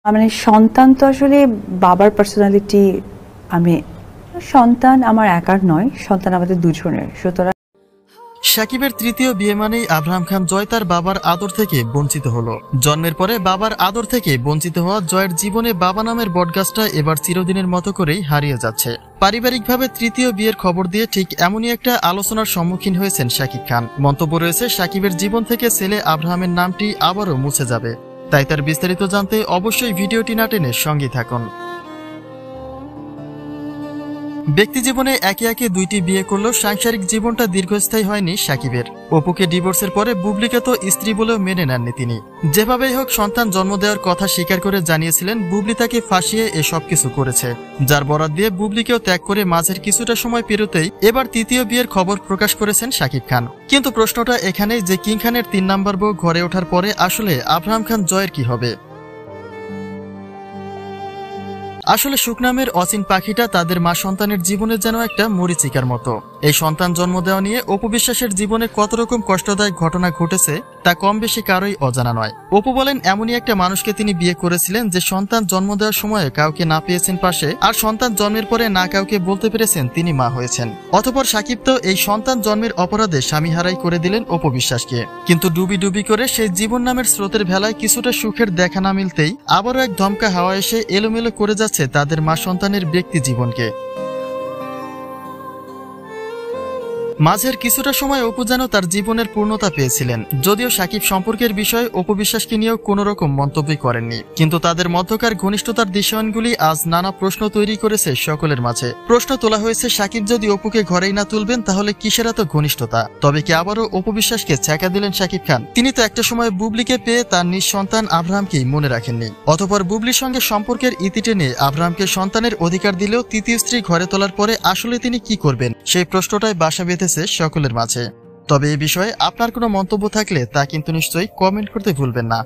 মানে সন্তান তো আসলে বাবার পার্সোনালিটি। আমি সন্তান আমার একার নয়, সন্তান আমাদের দুজনের। সুতরাং সাকিবের তৃতীয় বিয়ে মানেই আব্রাহাম খান জয় তার বাবার আদর থেকে বঞ্চিত হলো। জন্মের পরে বাবার আদর থেকে বঞ্চিত হওয়া জয়ের জীবনে বাবা নামের বটগাছটা এবার চিরদিনের মতো করেই হারিয়ে যাচ্ছে। পারিবারিকভাবে তৃতীয় বিয়ের খবর দিয়ে ঠিক এমনই একটা আলোচনার সম্মুখীন হয়েছেন শাকিব খান। মন্তব্য রয়েছে, সাকিবের জীবন থেকে ছেলে আব্রাহামের নামটি আবারও মুছে যাবে। তাই তার বিস্তারিত জানতে অবশ্যই ভিডিওটি না টেনে সঙ্গেই থাকুন। ব্যক্তিজীবনে একে একে দুইটি বিয়ে করলেও সাংসারিক জীবনটা দীর্ঘস্থায়ী হয়নি সাকিবের। অপুকে ডিভোর্সের পরে বুবলিকে তো স্ত্রী বলেও মেনে নেননি তিনি। যেভাবেই হোক সন্তান জন্ম দেওয়ার কথা স্বীকার করে জানিয়েছিলেন বুবলি তাকে ফাঁসিয়ে এসব কিছু করেছে, যার বরাত দিয়ে বুবলিকেও ত্যাগ করে মাঝের কিছুটা সময় পেরোতেই এবার তৃতীয় বিয়ের খবর প্রকাশ করেছেন শাকিব খান। কিন্তু প্রশ্নটা এখানেই যে কিং খানের ৩ নম্বর বউ ঘরে ওঠার পরে আসলে আব্রাহাম খান জয়ের কি হবে। আসলে সুখ নামের অচিন পাখিটা তাদের মা সন্তানের জীবনে যেন একটা মরীচিকার মতো। এই সন্তান জন্ম দেওয়া নিয়ে অপু বিশ্বাসের জীবনে কত রকম কষ্টদায়ক ঘটনা ঘটেছে তা কম বেশি কারোই অজানা নয়। অপু বলেন, এমনই একটা মানুষকে তিনি বিয়ে করেছিলেন যে সন্তান জন্ম দেওয়ার সময় কাউকে না পেয়েছেন পাশে, আর সন্তান জন্মের পরে না কাউকে বলতে পেরেছেন তিনি মা হয়েছেন। অতঃপর সাকিব তো এই সন্তান জন্মের অপরাধে স্বামী হারাই করে দিলেন অপু বিশ্বাসকে। কিন্তু ডুবি ডুবি করে সেই জীবন নামের স্রোতের ভেলায় কিছুটা সুখের দেখা না মিলতেই আবারও এক ধমকা হাওয়া এসে এলোমেলো করে যাচ্ছে তাদের মা সন্তানের ব্যক্তি জীবনকে। মাঝের কিছুটা সময় অপু যেন তার জীবনের পূর্ণতা পেয়েছিলেন। যদিও সাকিব সম্পর্কের বিষয়ে অপু বিশ্বাসকে নিয়েও কোন রকম মন্তব্যই করেননি, কিন্তু তাদের মধ্যকার ঘনিষ্ঠতার দৃশ্যায়নগুলি আজ নানা প্রশ্ন তৈরি করেছে সকলের মাঝে। প্রশ্ন তোলা হয়েছে, সাকিব যদি অপুকে ঘরেই না তুলবেন তাহলে কিসের এত ঘনিষ্ঠতা? তবে কি আবারও অপু বিশ্বাসকে ছ্যাঁকা দিলেন সাকিব খান? তিনি তো একটা সময় বুবলিকে পেয়ে তার নিজ সন্তান আব্রাহামকেই মনে রাখেননি। অতঃপর বুবলির সঙ্গে সম্পর্কের ইতি টেনে আব্রাহামকে সন্তানের অধিকার দিলেও তৃতীয় স্ত্রী ঘরে তোলার পরে আসলে তিনি কি করবেন সেই প্রশ্নটাই বাসা বেঁধেছে সকলের মাঝে। তবে এই বিষয়ে আপনার কোনো মন্তব্য থাকলে তা কিন্তু নিশ্চয়ই কমেন্ট করতে ভুলবেন না।